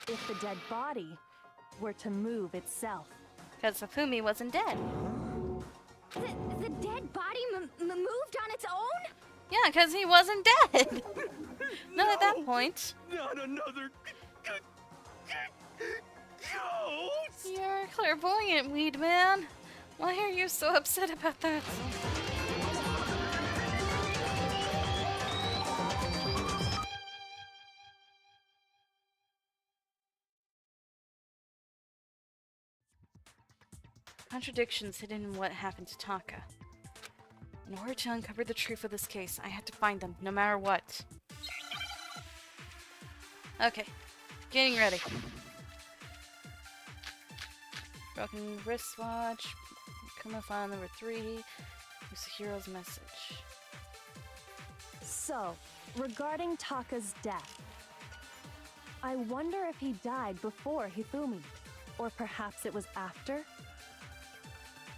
if the dead body were to move itself? Because Hifumi wasn't dead. The dead body moved on its own? Yeah, because he wasn't dead. Not at that point. Not another ghost! You're clairvoyant, weed man. Why are you so upset about that? Contradictions hidden in what happened to Taka. In order to uncover the truth of this case, I had to find them, no matter what. Okay, getting ready. Broken wristwatch, Kuma file number 3, use the hero's message. So, regarding Taka's death, I wonder if he died before Hifumi, or perhaps it was after?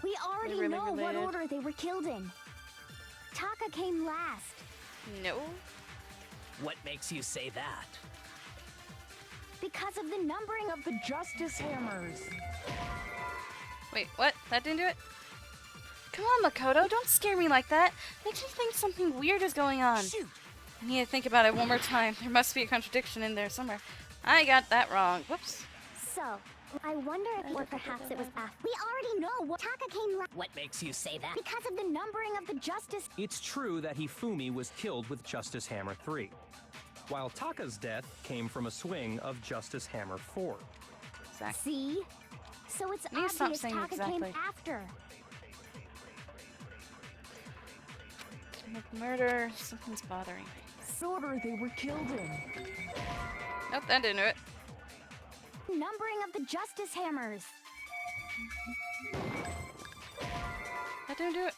We already really know what related. order they were killed in. Taka came last. No. What makes you say that? Because of the numbering of the Justice hammers. Wait, what? That didn't do it? Come on, Makoto, don't scare me like that. Makes me think something weird is going on. Shoot! I need to think about it one more time. There must be a contradiction in there somewhere. I got that wrong. Whoops. So, I wonder if or perhaps it was after. We already know what Taka came last. What makes you say that? Because of the numbering of the Justice. It's true that Hifumi was killed with Justice Hammer 3, while Taka's death came from a swing of Justice Hammer 4. Exactly. See? So it's You stop obvious saying Taka exactly. came after. Murder. Something's bothering me. Order they were killed in. Nope, that didn't do it. Numbering of the Justice hammers. That didn't do it.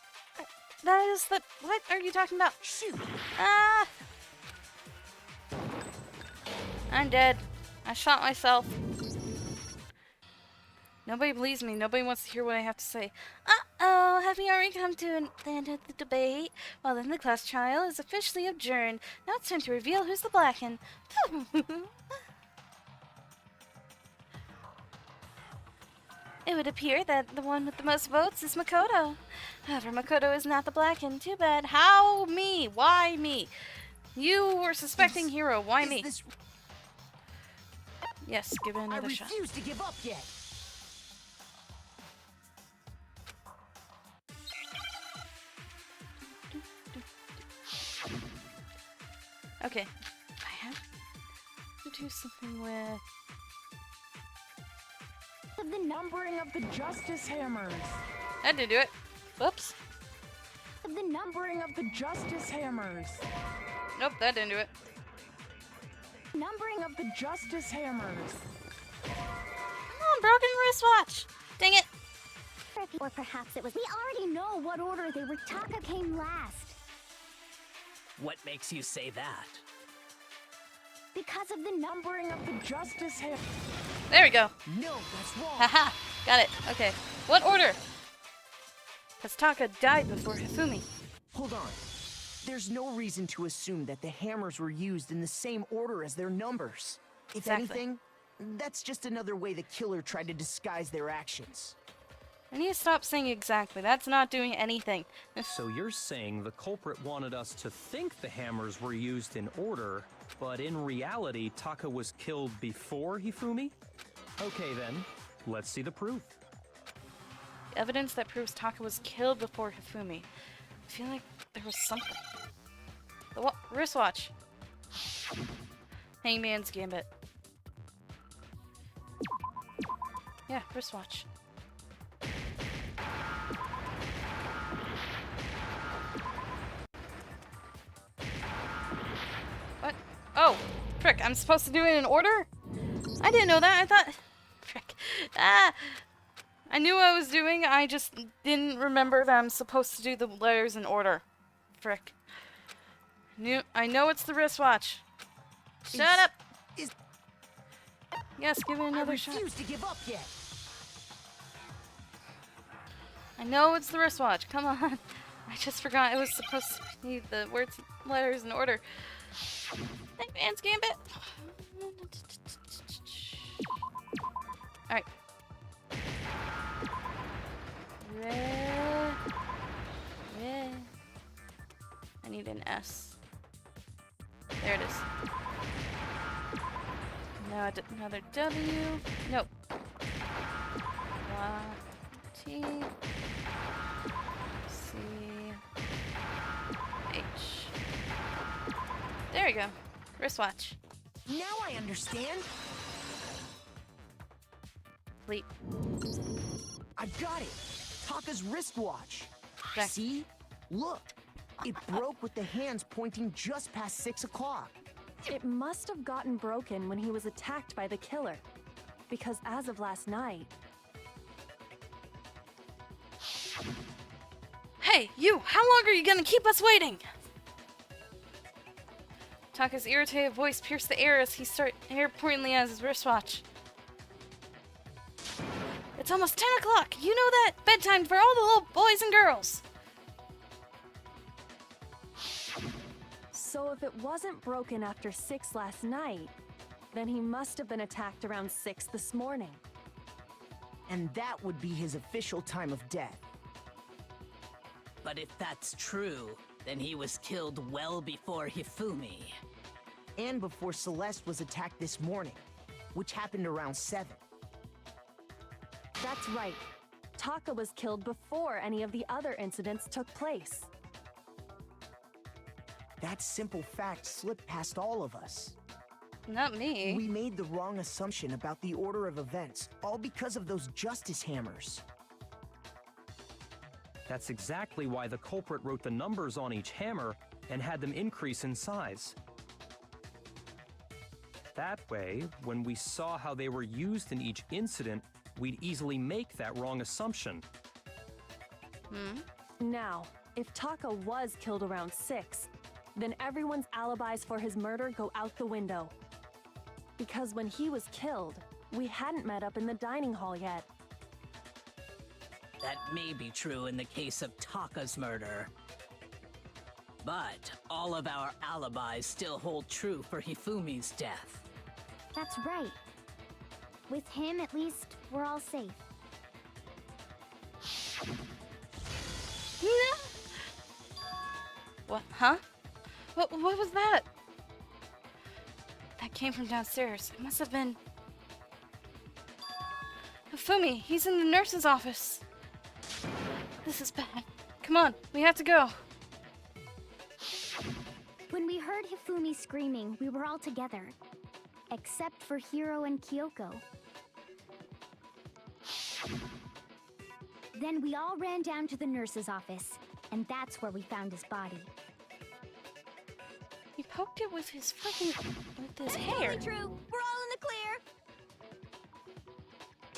That is the... What are you talking about? Shoot! Ah! I'm dead. I shot myself. Nobody believes me. Nobody wants to hear what I have to say. Uh-oh, have we already come to the end of the debate? Well, then the class trial is officially adjourned. Now it's time to reveal who's the Blacken. It would appear that the one with the most votes is Makoto. However, Makoto is not the Blacken. Too bad. How me? Why me? You were suspecting Hero. Why me? Yes, give it another shot. refuse to give up yet. Okay. I have to do something with... Of the numbering of the Justice hammers. That didn't do it. Whoops. Of the Numbering of the Justice hammers. Nope, that didn't do it. Numbering of the Justice hammers. Come on, broken wristwatch. Dang it. or perhaps it was. We already know what order they were. Taka came last. What makes you say that? Because of the Numbering of the Justice hammers. There we go. No, that's wrong. Haha. Got it. Okay. What order? Because Taka died before Hifumi. Hold on. There's no reason to assume that the hammers were used in the same order as their numbers. If Exactly. anything, that's just another way the killer tried to disguise their actions. I need to stop saying exactly. That's not doing anything. So you're saying the culprit wanted us to think the hammers were used in order, but in reality, Taka was killed before Hifumi? Okay then, let's see the proof. Evidence that proves Taka was killed before Hifumi. I feel like there was something. The wristwatch. Hangman's Gambit. Yeah, wristwatch. What? Oh, frick, I'm supposed to do it in order? I didn't know that. I thought... Frick. Ah! I knew what I was doing, I just didn't remember that I'm supposed to do the letters in order. Frick. I know it's the wristwatch. Shut up! Yes, give it another shot. I refuse to give up yet. I know it's the wristwatch. Come on. I just forgot it was supposed to be the words, letters in order. Hangman's Gambit. Alright. I need an S. There it is. Now another W. Nope. T. C. H. There we go. Wristwatch. Now I understand. Sleep. I got it. Taka's wristwatch. Back. See? Look. It broke with the hands pointing just past 6 o'clock. It must have gotten broken when he was attacked by the killer. Because as of last night, Hey, you! How long are you gonna keep us waiting? Taka's irritated voice pierced the air as he stared pointedly at his wristwatch. It's almost 10 o'clock! You know that? Bedtime for all the little boys and girls! so if it wasn't broken after 6 last night, then he must have been attacked around 6 this morning. And that would be his official time of death. But if that's true, then he was killed well before Hifumi. And before Celeste was attacked this morning, which happened around 7. That's right. Taka was killed before any of the other incidents took place. That simple fact slipped past all of us. Not me. We made the wrong assumption about the order of events, all because of those justice hammers. That's exactly why the culprit wrote the numbers on each hammer and had them increase in size. That way, when we saw how they were used in each incident, we'd easily make that wrong assumption. Now, if Taka was killed around 6, then everyone's alibis for his murder go out the window. Because when he was killed, we hadn't met up in the dining hall yet. That may be true in the case of Taka's murder. But all of our alibis still hold true for Hifumi's death. That's right. With him, at least, we're all safe. What? Huh? What was that? That came from downstairs. It must have been... Hifumi, he's in the nurse's office. This is bad. Come on, we have to go. When we heard Hifumi screaming, we were all together. Except for Hiro and Kyoko. Then we all ran down to the nurse's office, and that's where we found his body. He poked it with his hair. True. We're all in the clear.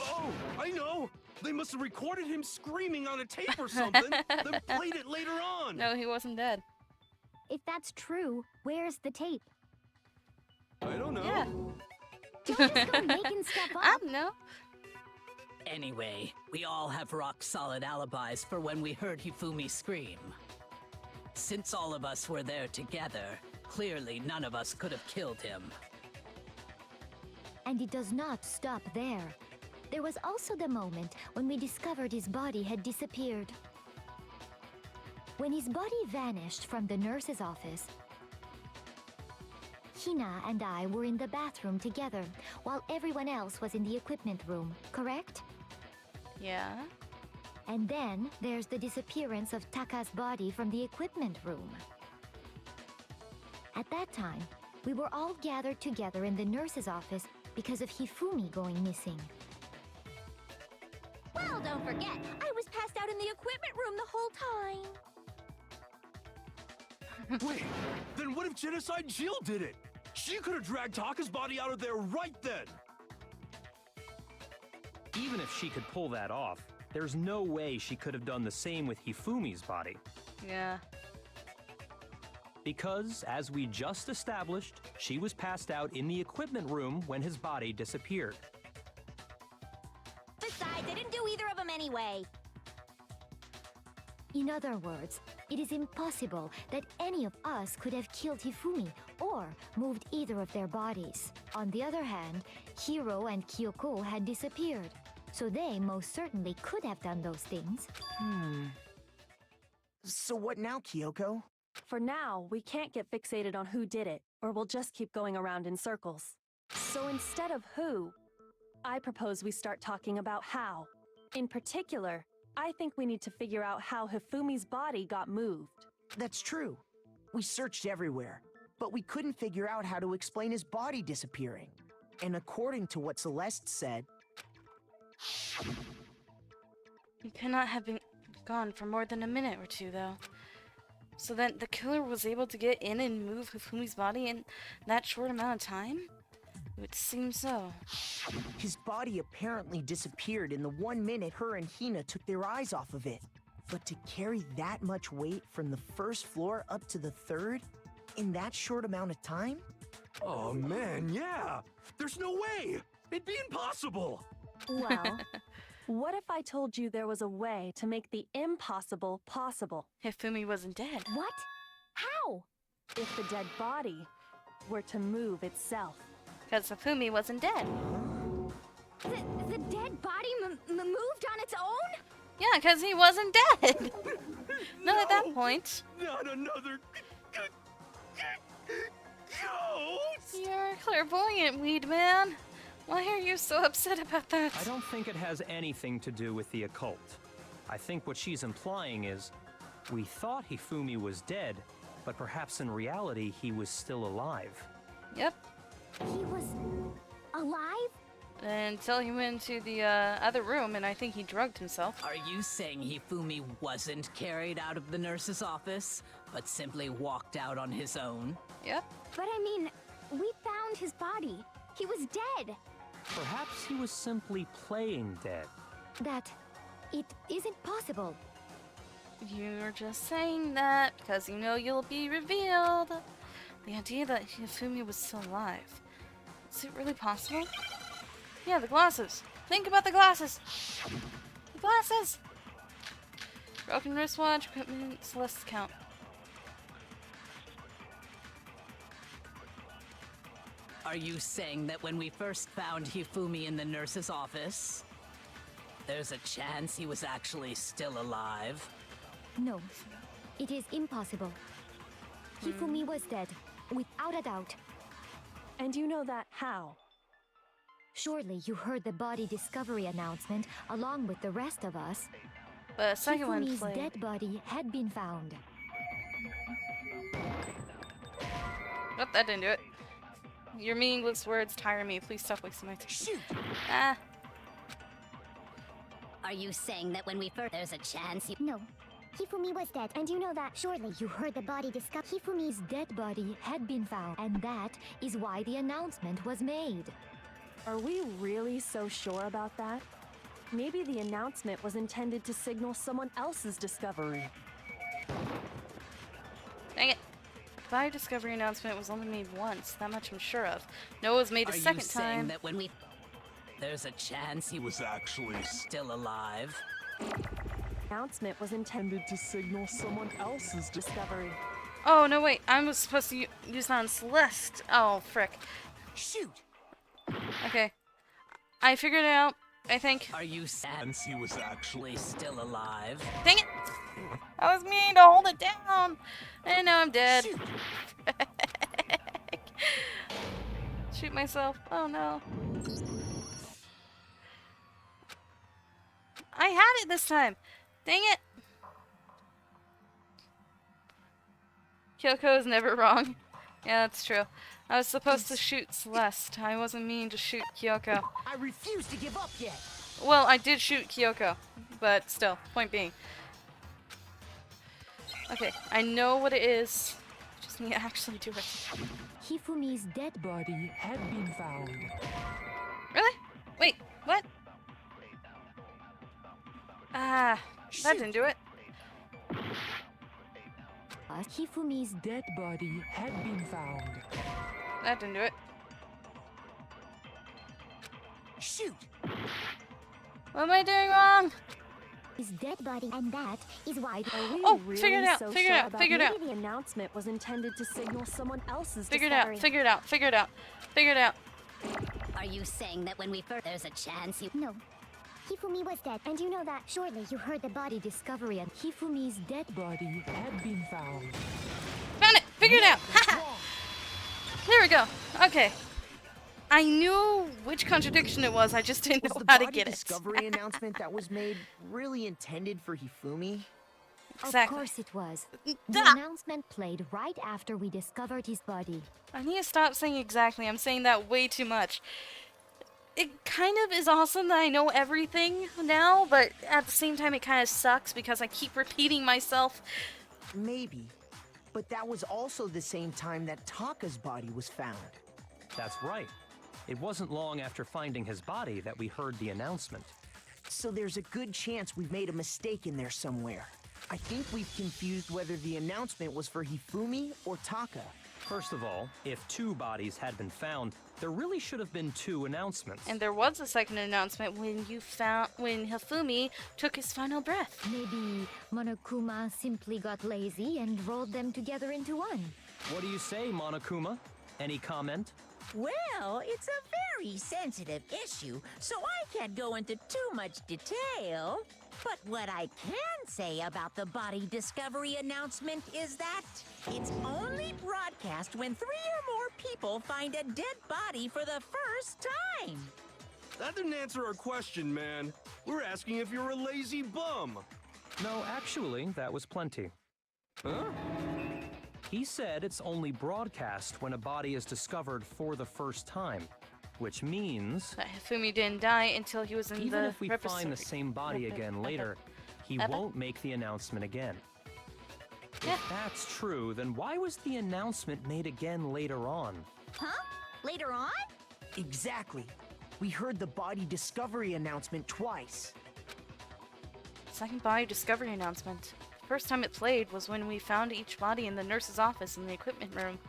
Oh, I know! They must have recorded him screaming on a tape or something, then played it later on! No, he wasn't dead. If that's true, where's the tape? I don't know. Yeah. Don't just go making stuff I up. don't know. Anyway, we all have rock-solid alibis for when we heard Hifumi scream. Since all of us were there together, clearly none of us could have killed him. And it does not stop there. There was also the moment when we discovered his body had disappeared. When his body vanished from the nurse's office, Hina and I were in the bathroom together, while everyone else was in the equipment room, correct? Yeah. And then there's the disappearance of Taka's body from the equipment room. At that time, we were all gathered together in the nurse's office because of Hifumi going missing. Well, don't forget, I was passed out in the equipment room the whole time. Wait, then what if Genocide Jill did it? She could have dragged Taka's body out of there right then! Even if she could pull that off, there's no way she could have done the same with Hifumi's body. Yeah. Because, as we just established, she was passed out in the equipment room when his body disappeared. Besides, I didn't do either of them anyway. In other words, it is impossible that any of us could have killed Hifumi or moved either of their bodies. On the other hand, Hiro and Kyoko had disappeared, so they most certainly could have done those things. So what now, Kyoko? For now, we can't get fixated on who did it, or we'll just keep going around in circles. So instead of who, I propose we start talking about how. In particular, I think we need to figure out how Hifumi's body got moved. That's true. We searched everywhere, but we couldn't figure out how to explain his body disappearing. And according to what Celeste said, He cannot have been gone for more than a minute or two, though. So then the killer was able to get in and move Hifumi's body in that short amount of time? It would seem so. his body apparently disappeared in the 1 minute her and Hina took their eyes off of it. But to carry that much weight from the first floor up to the third in that short amount of time? Oh man, yeah. There's no way. It'd be impossible. Well, what if I told you there was a way to make the impossible possible? Hifumi wasn't dead. What? How? If the dead body were to move itself. Because Hifumi wasn't dead. The dead body moved on its own? Yeah, because he wasn't dead. Not at that point. Not another ghost. You're a clairvoyant, weed man. Why are you so upset about that? I don't think it has anything to do with the occult. I think what she's implying is, we thought Hifumi was dead, but perhaps in reality he was still alive. Yep. He was alive? Until he went to the other room, and I think he drugged himself. Are you saying Hifumi wasn't carried out of the nurse's office, but simply walked out on his own? Yep. But I mean, we found his body. He was dead. Perhaps he was simply playing dead. That it isn't possible. You're just saying that because you know you'll be revealed. The idea that Hifumi was still alive. Is it really possible? Yeah, the glasses. Think about the glasses. The glasses! Broken wristwatch, equipment, Celeste's account. Are you saying that when we first found Hifumi in the nurse's office, there's a chance he was actually still alive? No, it is impossible. Hifumi was dead, without a doubt. And you know that how? Surely you heard the body discovery announcement along with the rest of us. But second one Hifumi's played. dead body had been found. Oh, that didn't do it. Your meaningless words tire me. Please stop wasting my time. Shoot! Ah. Are you saying that when we first there's a chance you No, Hifumi was dead, and you know that. Surely you heard the body discovered. Hifumi's dead body had been found, and that is why the announcement was made. Are we really so sure about that? Maybe the announcement was intended to signal someone else's discovery. Dang it. The body discovery announcement was only made once. That much I'm sure of. No, it was made a second Are you saying time. that when we... There's a chance he was actually still alive? Announcement was intended to signal someone else's discovery. Oh, no, wait. I was supposed to use that on Celeste. Oh, frick. Shoot! Okay. I figured it out, I think. Are you saying he was actually still alive? Dang it! I was meaning to hold it down! And now I'm dead. Shoot! Shoot myself. Oh no. I had it this time! Dang it! Kyoko is never wrong. Yeah, that's true. I was supposed to shoot Celeste. I wasn't meaning to shoot Kyoko. I refuse to give up yet! Well, I did shoot Kyoko, but still, point being. Okay, I know what it is. I just need to actually do it. Hifumi's dead body had been found. Really? Wait, what? Ah, that didn't do it. Hifumi's dead body had been found. That didn't do it. Shoot! What am I doing wrong? his dead body, and that is why. Are we Oh, really figured it out, so figured sure it out, about figured it out. maybe the announcement was intended to signal someone else's Figured discovery? out, figured out, figured out, figured out. Are you saying that when we first there's a chance you No. Hifumi was dead, and you know that. Surely you heard the body discovery, and Hifumi's dead body had been found. Found it! Figured it out! Haha! There we go. Okay. I knew which contradiction it was, I just didn't Was know the how to body get it. discovery announcement that was made really intended for Hifumi? Exactly. Of course it was. The Ah! announcement played right after we discovered his body. I need to stop saying exactly. I'm saying that way too much. It kind of is awesome that I know everything now, but at the same time it kind of sucks because I keep repeating myself. Maybe. But that was also the same time that Taka's body was found. That's right. It wasn't long after finding his body that we heard the announcement. So there's a good chance we've made a mistake in there somewhere. I think we've confused whether the announcement was for Hifumi or Taka. First of all, if 2 bodies had been found, there really should have been 2 announcements. And there was a second announcement when Hifumi took his final breath. Maybe Monokuma simply got lazy and rolled them together into one. What do you say, Monokuma? Any comment? Well, it's a very sensitive issue, so I can't go into too much detail. But what I can say about the body discovery announcement is that it's only broadcast when 3 or more people find a dead body for the first time. That didn't answer our question, man. We're asking if you're a lazy bum. No, actually, that was plenty. Huh? He said it's only broadcast when a body is discovered for the first time, which means That Hifumi didn't die until he was in even the if we find the same body again later, he won't make the announcement again. Yeah. If that's true, then why was the announcement made again later on? Huh? Later on? Exactly. We heard the body discovery announcement twice. Second body discovery announcement. First time it played was when we found each body in the nurse's office in the equipment room.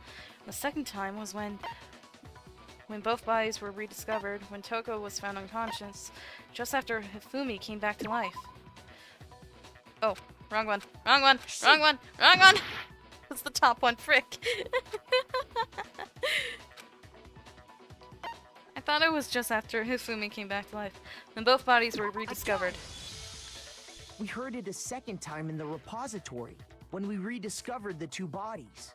The second time was when both bodies were rediscovered, when Toko was found unconscious, just after Hifumi came back to life. Oh, wrong one, wrong one, wrong one, wrong one! That's the top one, frick. I thought it was just after Hifumi came back to life, when both bodies were rediscovered. We heard it a second time in the repository, when we rediscovered the 2 bodies.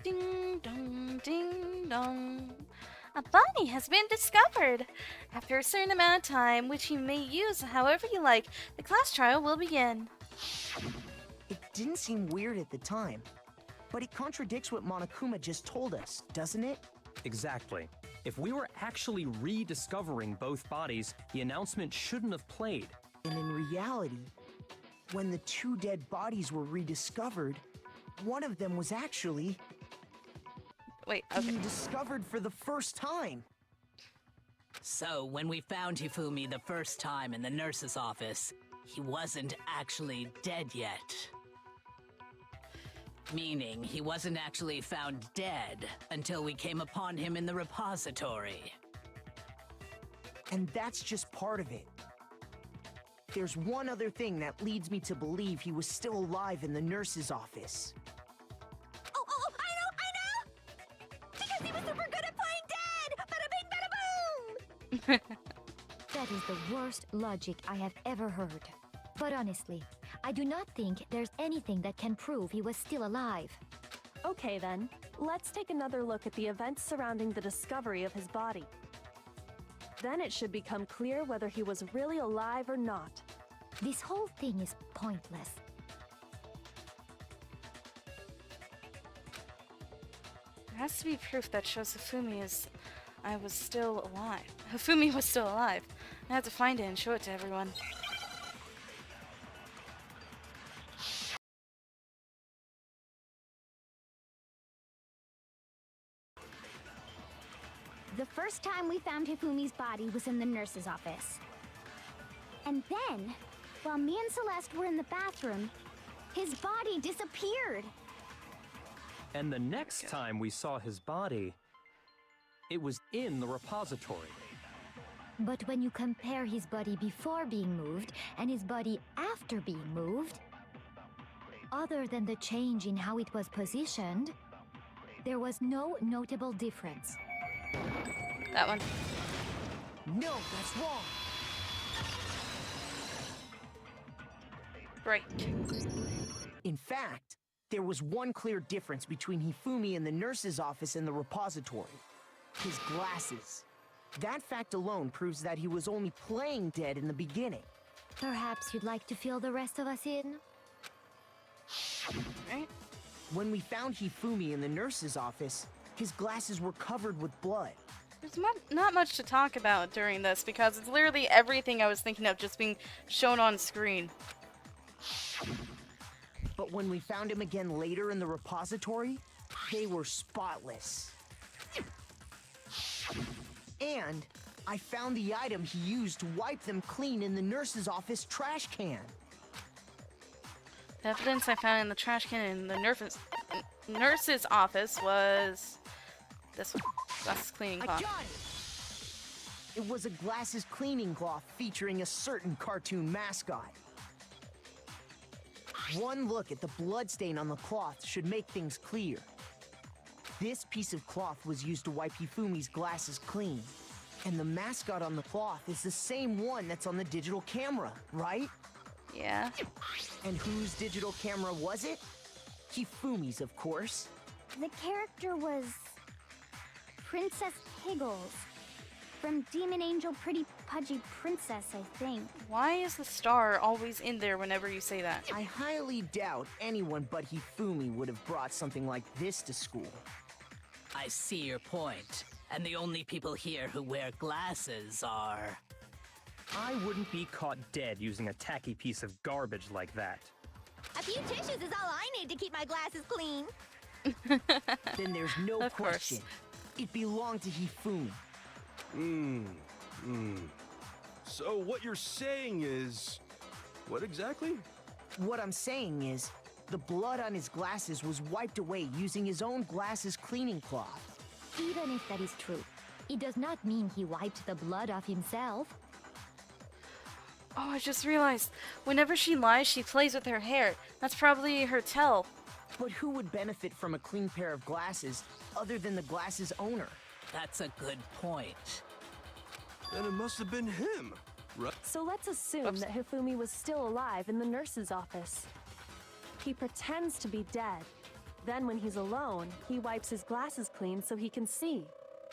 Ding dong, ding dong. A body has been discovered. After a certain amount of time, which you may use however you like, the class trial will begin. It didn't seem weird at the time, but it contradicts what Monokuma just told us, doesn't it? Exactly. If we were actually rediscovering both bodies, the announcement shouldn't have played. And in reality, when the 2 dead bodies were rediscovered, one of them was actually Wait, okay. being discovered for the first time. So, when we found Hifumi the first time in the nurse's office, he wasn't actually dead yet. Meaning, he wasn't actually found dead until we came upon him in the repository. And that's just part of it. There's one other thing that leads me to believe he was still alive in the nurse's office. Oh, I know! Because he was super good at playing dead! Bada bing, bada boom! That is the worst logic I have ever heard. But honestly, I do not think there's anything that can prove he was still alive. Okay then, let's take another look at the events surrounding the discovery of his body. Then it should become clear whether he was really alive or not. This whole thing is pointless. There has to be proof that shows Hifumi was still alive. Hifumi was still alive. I have to find it and show it to everyone. The first time we found Hifumi's body was in the nurse's office. And then, while me and Celeste were in the bathroom, his body disappeared. And the next time we saw his body, it was in the repository. But when you compare his body before being moved and his body after being moved, other than the change in how it was positioned, there was no notable difference. That one. No, that's wrong. Right. In fact, there was one clear difference between Hifumi in the nurse's office and the repository. His glasses. That fact alone proves that he was only playing dead in the beginning. Perhaps you'd like to fill the rest of us in? Right? When we found Hifumi in the nurse's office, his glasses were covered with blood. There's not much to talk about during this because it's literally everything I was thinking of just being shown on screen. But when we found him again later in the repository, they were spotless. And I found the item he used to wipe them clean in the nurse's office trash can. The evidence I found in the trash can in the nurse's office was this one. Glasses cleaning I cloth. got it! It was a glasses cleaning cloth featuring a certain cartoon mascot. One look at the bloodstain on the cloth should make things clear. This piece of cloth was used to wipe Hifumi's glasses clean. And the mascot on the cloth is the same one that's on the digital camera, right? Yeah. And whose digital camera was it? Hifumi's, of course. The character was Princess Higgles from Demon Angel Pretty Pudgy Princess, I think. Why is the star always in there whenever you say that? I highly doubt anyone but Hifumi would have brought something like this to school. I see your point. And the only people here who wear glasses are... I wouldn't be caught dead using a tacky piece of garbage like that. A few tissues is all I need to keep my glasses clean. Then there's no Of course. question. It belonged to Hifumi. So what you're saying is... What exactly? What I'm saying is, the blood on his glasses was wiped away using his own glasses cleaning cloth. Even if that is true, it does not mean he wiped the blood off himself. Oh, I just realized. Whenever she lies, she plays with her hair. That's probably her tell. But who would benefit from a clean pair of glasses other than the glasses owner? That's a good point. Then it must have been him, right? So let's assume Oops. that Hifumi was still alive in the nurse's office. He pretends to be dead. Then when he's alone, he wipes his glasses clean so he can see.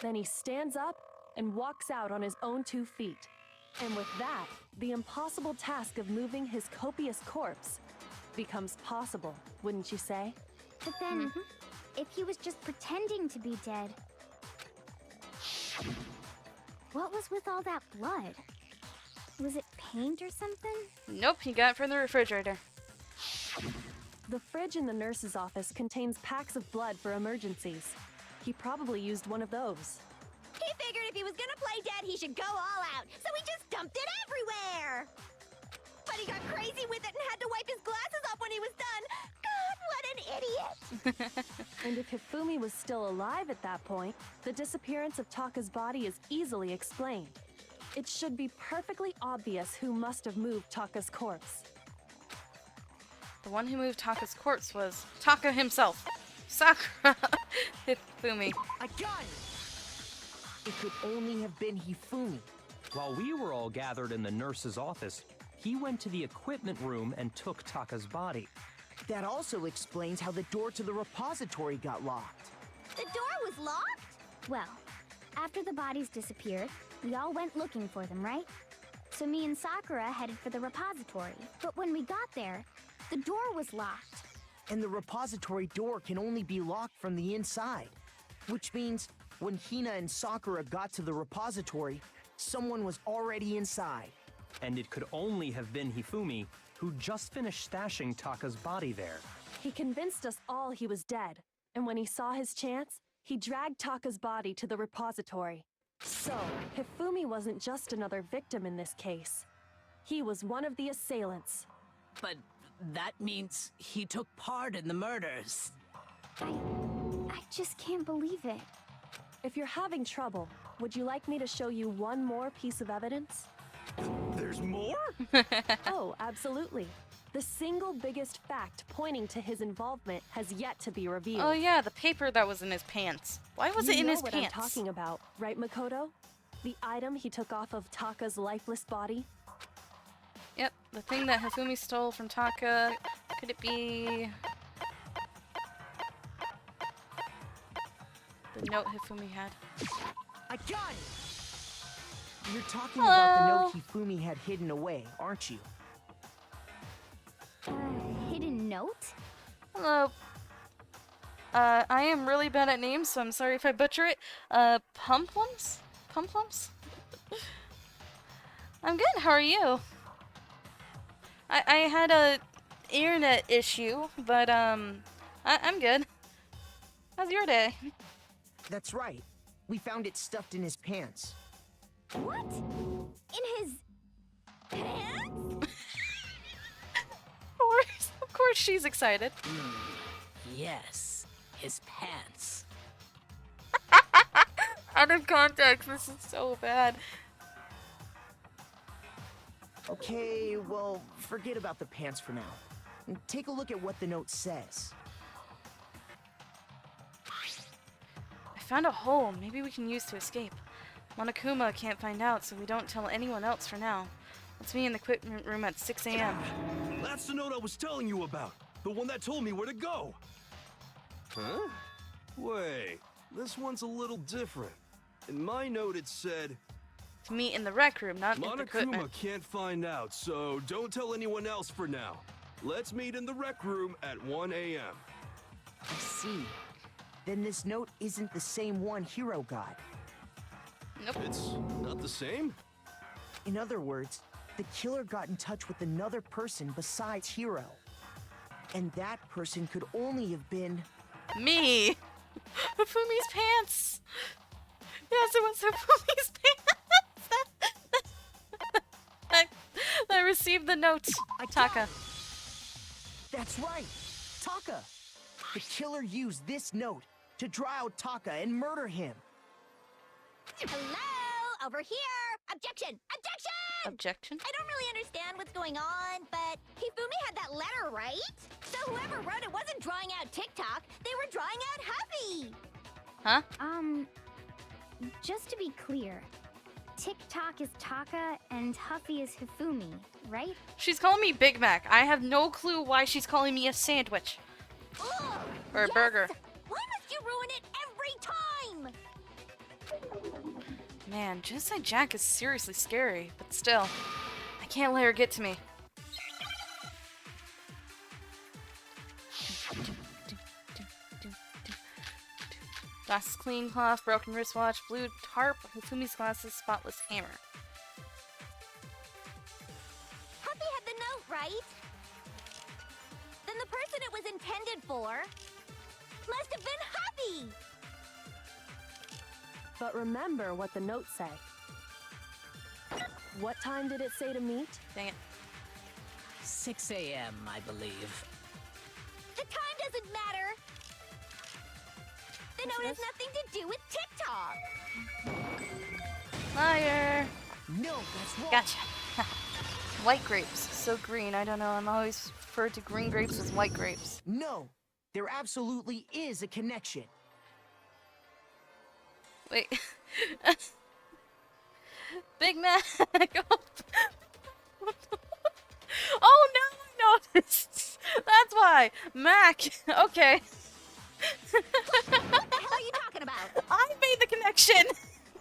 Then he stands up and walks out on his own 2 feet. And with that, the impossible task of moving his copious corpse becomes possible, wouldn't you say? But then, if he was just pretending to be dead, what was with all that blood? Was it paint or something? Nope, he got it from the refrigerator. The fridge in the nurse's office contains packs of blood for emergencies. He probably used one of those. He figured if he was gonna play dead, he should go all out, so he just dumped it everywhere! But he got crazy with it and had to wipe his glasses off when he was done! God, what an idiot! And if Hifumi was still alive at that point, the disappearance of Taka's body is easily explained. It should be perfectly obvious who must have moved Taka's corpse. The one who moved Taka's corpse was Taka himself. Sakura Hifumi. I got it! It could only have been Hifumi. While we were all gathered in the nurse's office, he went to the equipment room and took Taka's body. That also explains how the door to the repository got locked. The door was locked? Well, after the bodies disappeared, we all went looking for them, right? So me and Sakura headed for the repository. But when we got there, the door was locked. And the repository door can only be locked from the inside. Which means, when Hina and Sakura got to the repository, someone was already inside. And it could only have been Hifumi, who just finished stashing Taka's body there. He convinced us all he was dead, and when he saw his chance, he dragged Taka's body to the repository. So, Hifumi wasn't just another victim in this case. He was one of the assailants. But that means he took part in the murders. I just can't believe it. If you're having trouble, Would you like me to show you one more piece of evidence? There's more? Oh, absolutely. The single biggest fact pointing to his involvement has yet to be revealed. Oh yeah, the paper that was in his pants. Why was it in his what pants? I'm talking about, right, Makoto? The item he took off of Taka's lifeless body? Yep, the thing that Hifumi stole from Taka. Could it be the note Hifumi had? I got it! You're talking about the note Hifumi had hidden away, aren't you? Hidden note? Hello. I am really bad at names, so I'm sorry if I butcher it. Pumplums? Pumplums? I'm good, how are you? I had a internet issue, but I'm good. How's your day? That's right. We found it stuffed in his pants. What? In his pants? Of course she's excited. Yes, his pants. Out of context, this is so bad. Okay, well, forget about the pants for now. Take a look at what the note says. I found a hole maybe we can use to escape. Monokuma can't find out, so we don't tell anyone else for now. Let's meet in the equipment room at 6 a.m. That's the note I was telling you about. The one that told me where to go. Huh? Wait, this one's a little different. In my note it said, To meet in the rec room, not in the equipment. Monokuma can't find out, so don't tell anyone else for now. Let's meet in the rec room at 1 a.m. I see. Then this note isn't the same one Hiro got. Nope. It's not the same? In other words, the killer got in touch with another person besides Hiro. And that person could only have been... Me! Hifumi's pants! Yes, it was Hifumi's pants! I received the note. Taka. That's right! Taka! The killer used this note to draw out Taka and murder him. Hello? Over here! Objection! Objection! Objection? I don't really understand what's going on, but Hifumi had that letter, right? So whoever wrote it wasn't drawing out TikTok, they were drawing out Huffy! Huh? Just to be clear, TikTok is Taka and Huffy is Hifumi, right? She's calling me Big Mac. I have no clue why she's calling me a sandwich. Ugh, Or a burger. Why must you ruin it every time? Man, Genocide Jack is seriously scary, but still, I can't let her get to me. Glasses clean cloth, broken wristwatch, blue tarp, Hifumi's glasses, spotless hammer. Huffy had the note, right? Then the person it was intended for must have been Huffy! But remember what the note said. What time did it say to meet? Dang it. 6 a.m., I believe. The time doesn't matter! The Yes, note it has does. nothing to do with TikTok! Liar! No, that's wrong! Gotcha. White grapes. So green, I don't know. I'm always referred to green grapes as white grapes. No, there absolutely is a connection. Wait. Big Mac! Oh no, I noticed! That's why! Mac! Okay. What the hell are you talking about? I made the connection!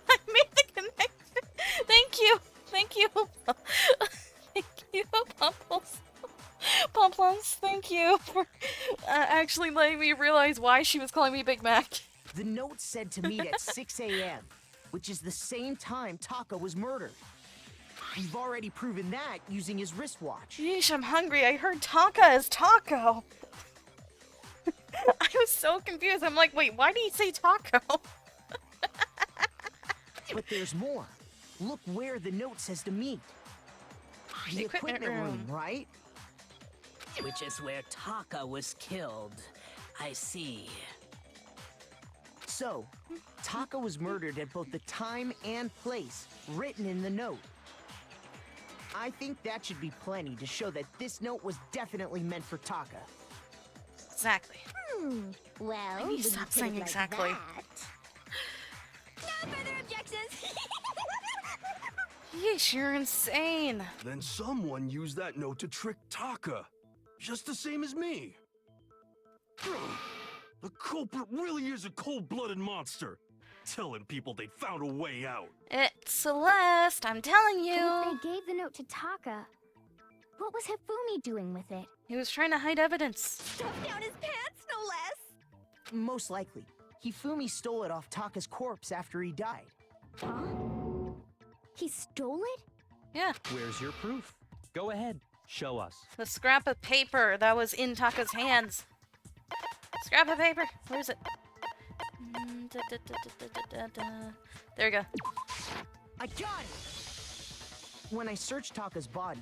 I made the connection! Thank you! Thank you! Thank you, Pumples. Pumplums, thank you for actually letting me realize why she was calling me Big Mac. The note said to meet at 6 a.m., which is the same time Taka was murdered. We've already proven that using his wristwatch. Yeesh, I'm hungry. I heard Taka as taco. I was so confused. I'm like, wait, why did he say taco? But there's more. Look where the note says to meet. The Equipment room. right? Which is where Taka was killed. I see. So, Taka was murdered at both the time and place written in the note. I think that should be plenty to show that this note was definitely meant for Taka. Exactly. Well, Maybe when you stop put saying it like exactly. that- No further objections! Yeesh, you're insane. Then someone used that note to trick Taka. Just the same as me. The culprit really is a cold-blooded monster. Telling people they'd found a way out. It's Celeste, I'm telling And you. if they gave the note to Taka, what was Hifumi doing with it? He was trying to hide evidence. Stuffed down his pants, no less! Most likely, Hifumi stole it off Taka's corpse after he died. Huh? He stole it? Yeah, Where's your proof? Go ahead, show us. the scrap of paper that was in Taka's hands. Scrap of paper, where is it? There we go. I got it! When I searched Taka's body,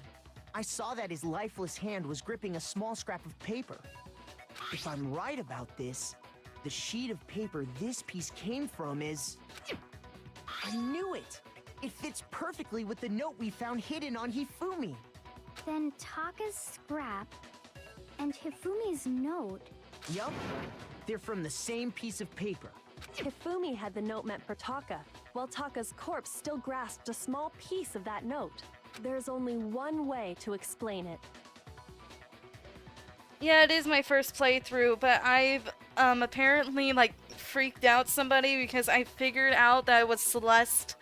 I saw that his lifeless hand was gripping a small scrap of paper. If I'm right about this, the sheet of paper this piece came from is... I knew it! It fits perfectly with the note we found hidden on Hifumi. Then Taka's scrap and Hifumi's note. Yup, they're from the same piece of paper. Hifumi had the note meant for Taka, while Taka's corpse still grasped a small piece of that note. There's only one way to explain it. Yeah, it is my first playthrough, but I've apparently like freaked out somebody because I figured out that it was Celeste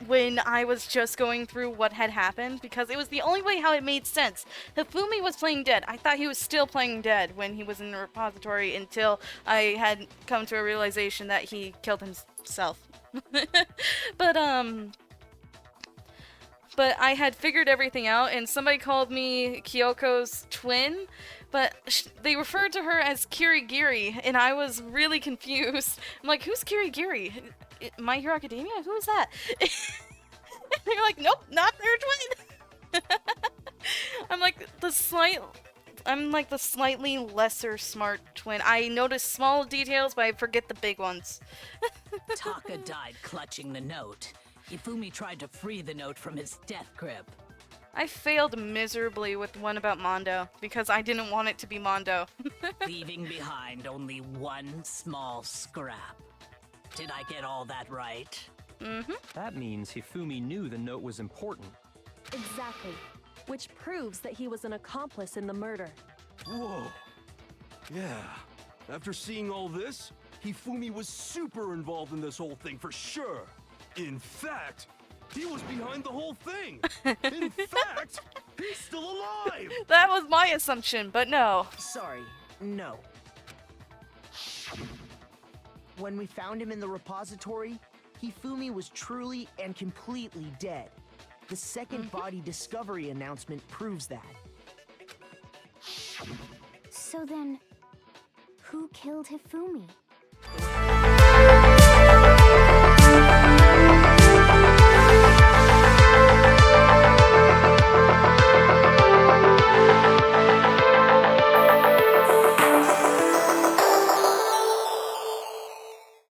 when I was just going through what had happened, because it was the only way how it made sense. Hifumi was playing dead. I thought he was still playing dead when he was in the repository until I had come to a realization that he killed himself. But I had figured everything out, and somebody called me Kyoko's twin, but they referred to her as Kirigiri, and I was really confused. I'm like, who's Kirigiri? My Hero Academia? Who is that? They're like, nope, not their twin. I'm like the slightly lesser smart twin. I notice small details, but I forget the big ones. Taka died clutching the note. Hifumi tried to free the note from his death grip. I failed miserably with one about Mondo, because I didn't want it to be Mondo. Leaving behind only one small scrap. Did I get all that right? Mm-hmm. That means Hifumi knew the note was important. Exactly. Which proves that he was an accomplice in the murder. Whoa. Yeah. After seeing all this, Hifumi was super involved in this whole thing for sure. In fact, he was behind the whole thing. In fact, he's still alive. That was my assumption, but no. Sorry, no. When we found him in the repository, Hifumi was truly and completely dead. The second body discovery announcement proves that. So then, who killed Hifumi?